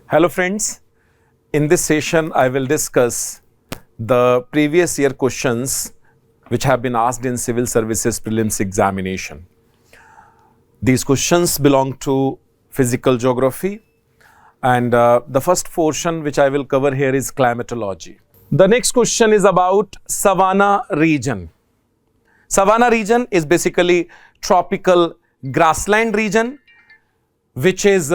Hello friends, in this session I will discuss the previous year questions which have been asked in Civil Services Prelims examination. These questions belong to physical geography and the first portion which I will cover here is climatology. The next question is about savanna region. Savanna region is basically tropical grassland region which is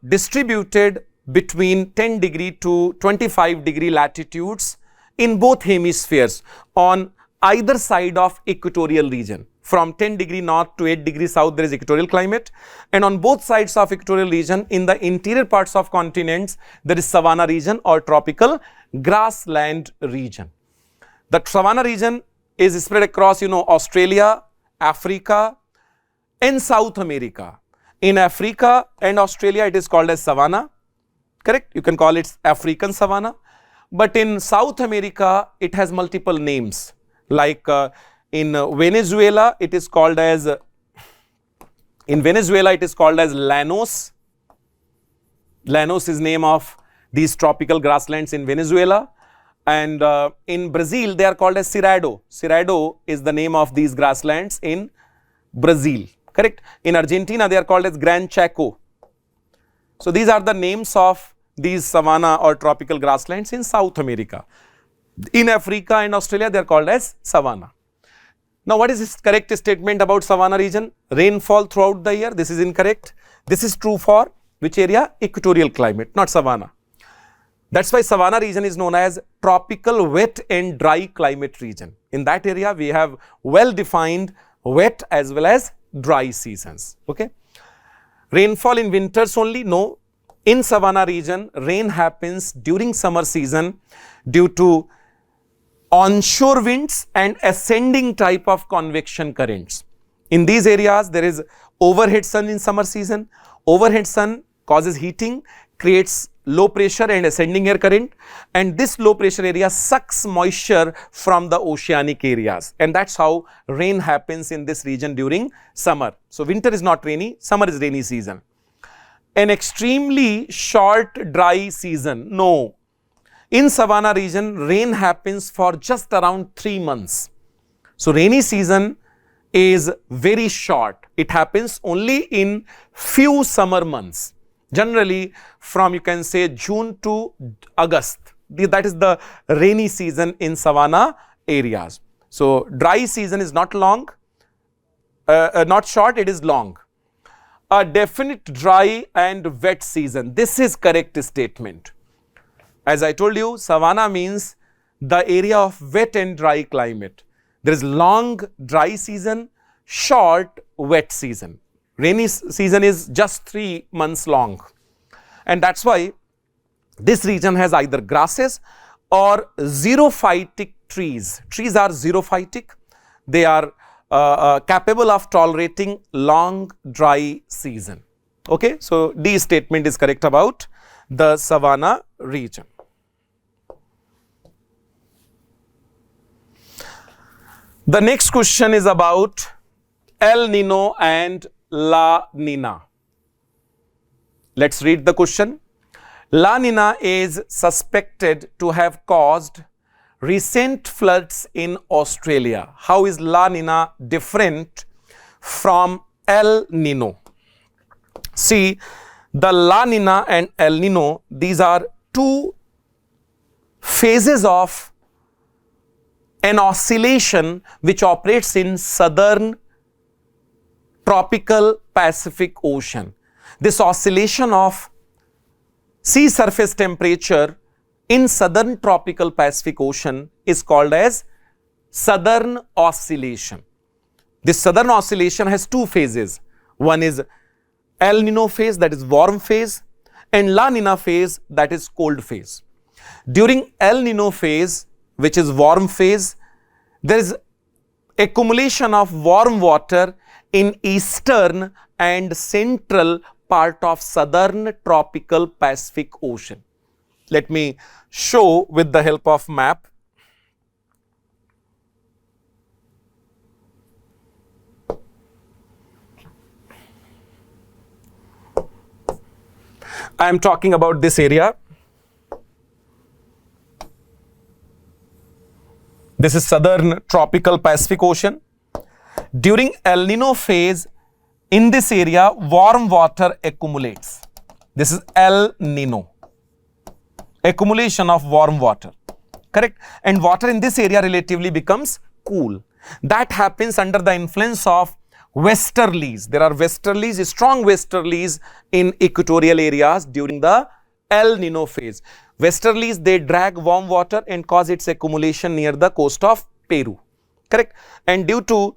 distributed between 10 degree to 25 degree latitudes in both hemispheres on either side of equatorial region. From 10 degree north to 8 degree south there is equatorial climate, and on both sides of equatorial region in the interior parts of continents there is savanna region or tropical grassland region. The savanna region is spread across Australia, Africa and South America. In Africa and Australia it is called as savanna, correct? You can call it African savanna. But in South America it has multiple names, like in Venezuela it is called as Llanos. Llanos is name of these tropical grasslands in Venezuela, and in Brazil they are called as Cerrado. Cerrado is the name of these grasslands in Brazil, correct? In Argentina they are called as Gran Chaco. So these are the names of these savanna or tropical grasslands in South America. In Africa and Australia they are called as savanna. Now what is this correct statement about savanna region? Rainfall throughout the year. This is incorrect. This is true for which area? Equatorial climate, not savanna. That's why savanna region is known as tropical wet and dry climate region. In that area we have well defined wet as well as dry seasons. Okay. Rainfall in winters only? No. In savanna region rain happens during summer season due to onshore winds and ascending type of convection currents. In these areas there is overhead sun in summer season. Overhead sun causes heating, creates low pressure and ascending air current, and this low pressure area sucks moisture from the oceanic areas, and that's how rain happens in this region during summer. So winter is not rainy, summer is rainy season. An extremely short dry season? No. In savanna region rain happens for just around 3 months. So rainy season is very short. It happens only in few summer months. Generally from, you can say, June to August. That is the rainy season in savanna areas. So dry season is not long, not short, it is long. A definite dry and wet season. This is correct statement. As I told you, savanna means the area of wet and dry climate. There is long dry season, short wet season. Rainy season is just 3 months long, and that's why this region has either grasses or xerophytic trees. Trees are xerophytic. They are capable of tolerating long dry season. Okay, so D statement is correct about the savanna region. The next question is about El Nino and La Nina. Let's read the question. La Nina is suspected to have caused recent floods in Australia. How is La Nina different from El Nino? See, the La Nina and El Nino, these are two phases of an oscillation which operates in southern tropical Pacific Ocean. This oscillation of sea surface temperature in southern tropical Pacific Ocean is called as southern oscillation. This southern oscillation has two phases. One is El Nino phase, that is warm phase, and La Nina phase, that is cold phase. During El Nino phase, which is warm phase, there is accumulation of warm water in eastern and central part of southern tropical Pacific Ocean. Let me show with the help of map. I am talking about this area. This is southern tropical Pacific Ocean. During El Nino phase, in this area, warm water accumulates. This is El Nino. Accumulation of warm water. Correct? And water in this area relatively becomes cool. That happens under the influence of westerlies. There are westerlies, strong westerlies in equatorial areas during the El Nino phase. Westerlies, they drag warm water and cause its accumulation near the coast of Peru. Correct? And due to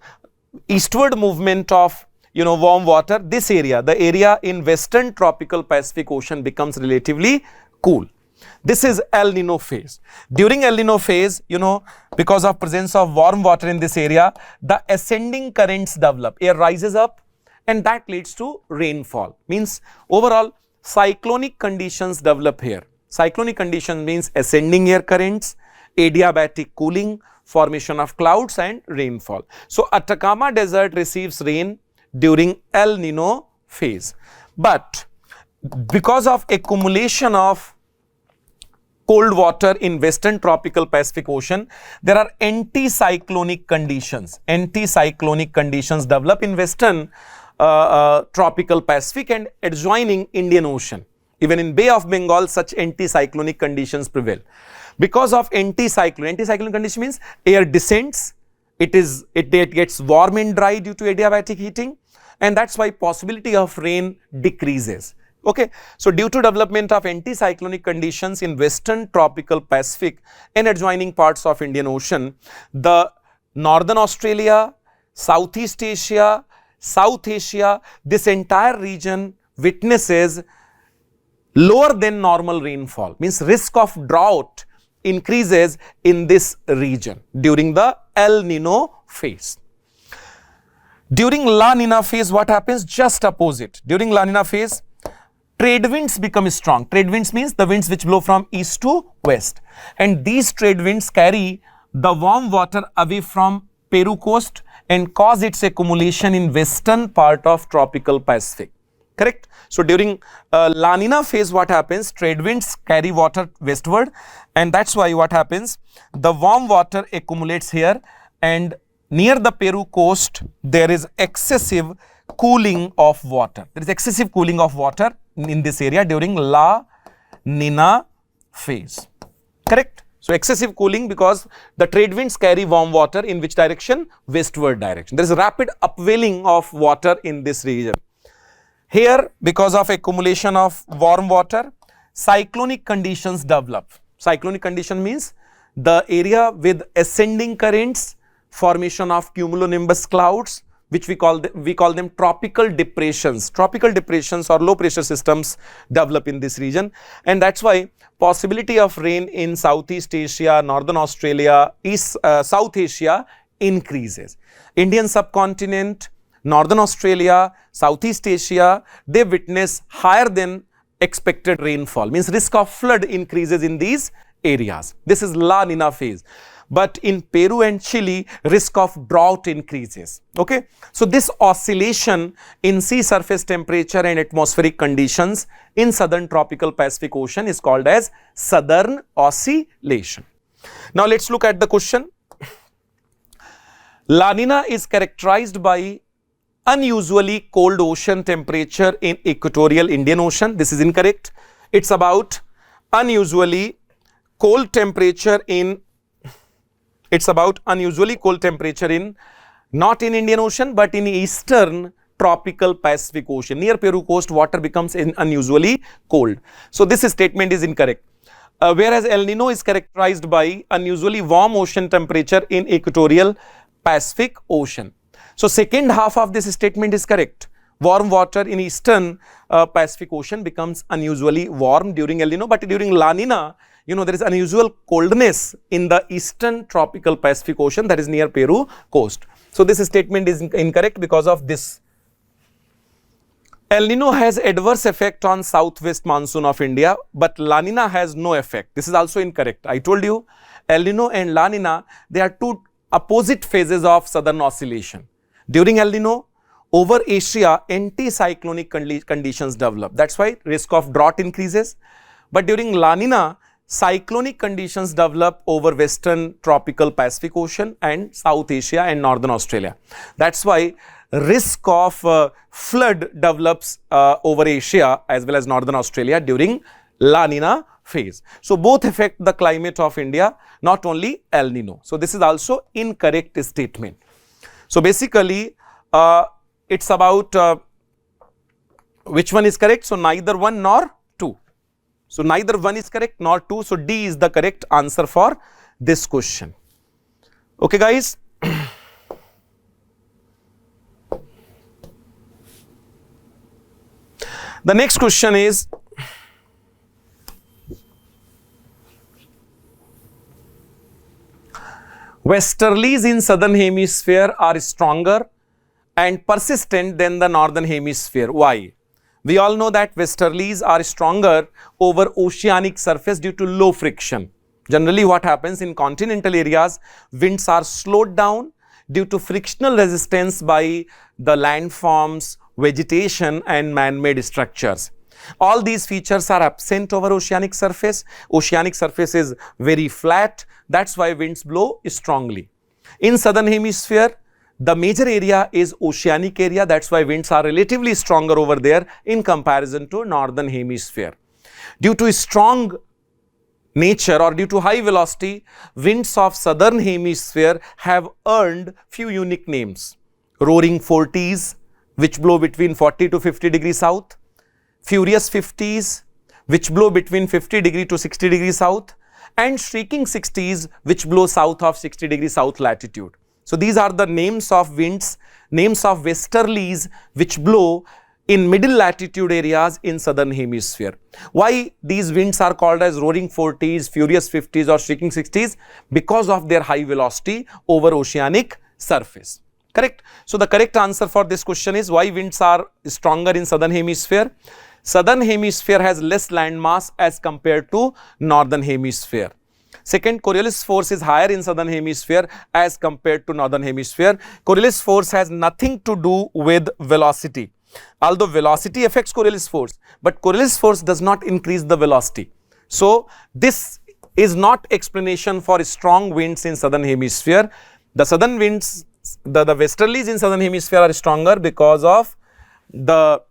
eastward movement of warm water, this area, the area in western tropical Pacific Ocean becomes relatively cool. This is El Nino phase. During El Nino phase, because of presence of warm water in this area, the ascending currents develop. Air rises up and that leads to rainfall. Means overall cyclonic conditions develop here. Cyclonic condition means ascending air currents, adiabatic cooling, formation of clouds and rainfall. So Atacama Desert receives rain during El Nino phase. But because of accumulation of cold water in western tropical Pacific Ocean, there are anticyclonic conditions. Anticyclonic conditions develop in western tropical Pacific and adjoining Indian Ocean. Even in Bay of Bengal, such anticyclonic conditions prevail. Because of anticyclonic condition means air descends, it gets warm and dry due to adiabatic heating, and that's why possibility of rain decreases. Okay, so due to development of anticyclonic conditions in western tropical Pacific and adjoining parts of Indian Ocean, the northern Australia, Southeast Asia, South Asia, this entire region witnesses lower than normal rainfall, means risk of drought increases in this region during the El Nino phase. During La Nina phase, what happens? Just opposite. During La Nina phase, trade winds become strong. Trade winds means the winds which blow from east to west. And these trade winds carry the warm water away from Peru coast and cause its accumulation in western part of tropical Pacific. Correct? So during La Nina phase, what happens? Trade winds carry water westward, and that's why what happens? The warm water accumulates here, and near the Peru coast, there is excessive cooling of water. There is excessive cooling of water in this area during La Nina phase. Correct? So excessive cooling because the trade winds carry warm water in which direction? Westward direction. There is rapid upwelling of water in this region. Here, because of accumulation of warm water, cyclonic conditions develop. Cyclonic condition means the area with ascending currents, formation of cumulonimbus clouds, which we call them tropical depressions. Tropical depressions or low pressure systems develop in this region, and that's why possibility of rain in Southeast Asia, Northern Australia, South Asia increases. Indian subcontinent, Northern Australia, Southeast Asia, they witness higher than expected rainfall, means risk of flood increases in these areas. This is La Nina phase. But in Peru and Chile, risk of drought increases. Okay, so this oscillation in sea surface temperature and atmospheric conditions in southern tropical Pacific Ocean is called as southern oscillation. Now let's look at the question. La Nina is characterized by unusually cold ocean temperature in equatorial Indian Ocean. This is incorrect. It's about unusually cold temperature in not in Indian Ocean but in eastern tropical Pacific Ocean. Near Peru coast, water becomes unusually cold. So this statement is incorrect. Whereas El Nino is characterized by unusually warm ocean temperature in equatorial Pacific Ocean. So second half of this statement is correct. Warm water in eastern Pacific Ocean becomes unusually warm during El Nino, but during La Nina, there is unusual coldness in the eastern tropical Pacific Ocean, that is near Peru coast. So this statement is incorrect because of this. El Nino has adverse effect on southwest monsoon of India, but La Nina has no effect. This is also incorrect. I told you El Nino and La Nina, they are two opposite phases of southern oscillation. During El Nino, over Asia, anticyclonic conditions develop. That's why risk of drought increases. But during La Nina, cyclonic conditions develop over Western tropical Pacific Ocean and South Asia and Northern Australia. That's why risk of flood develops over Asia as well as Northern Australia during La Nina phase. So both affect the climate of India, not only El Nino. So this is also incorrect statement. So basically, it's about which one is correct. So neither one nor two. So neither one is correct nor two. So D is the correct answer for this question. Okay, guys. The next question is, westerlies in southern hemisphere are stronger and persistent than the northern hemisphere. Why? We all know that westerlies are stronger over oceanic surface due to low friction. Generally, what happens in continental areas, winds are slowed down due to frictional resistance by the landforms, vegetation and man-made structures. All these features are absent over oceanic surface. Oceanic surface is very flat. That's why winds blow strongly. In southern hemisphere, the major area is oceanic area. That's why winds are relatively stronger over there in comparison to northern hemisphere. Due to strong nature or due to high velocity, winds of southern hemisphere have earned few unique names. Roaring 40s, which blow between 40 to 50 degrees south. Furious 50s, which blow between 50 degree to 60 degrees south. And shrieking 60s, which blow south of 60 degrees south latitude. So these are the names of winds, names of westerlies, which blow in middle latitude areas in southern hemisphere. Why these winds are called as roaring 40s, furious 50s or shrieking 60s? Because of their high velocity over oceanic surface. Correct? So the correct answer for this question is, why winds are stronger in southern hemisphere? Southern hemisphere has less land mass as compared to northern hemisphere. Second, Coriolis force is higher in southern hemisphere as compared to northern hemisphere. Coriolis force has nothing to do with velocity. Although velocity affects Coriolis force, but Coriolis force does not increase the velocity. So this is not explanation for strong winds in southern hemisphere. The southern winds, the westerlies in southern hemisphere are stronger because of the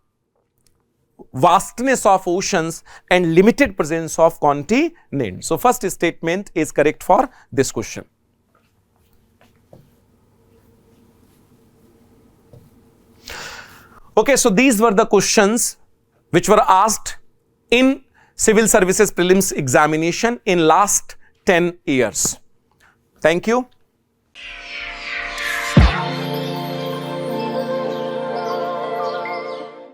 vastness of oceans and limited presence of continents. So first statement is correct for this question. Okay, so these were the questions which were asked in civil services prelims examination in last 10 years. Thank you.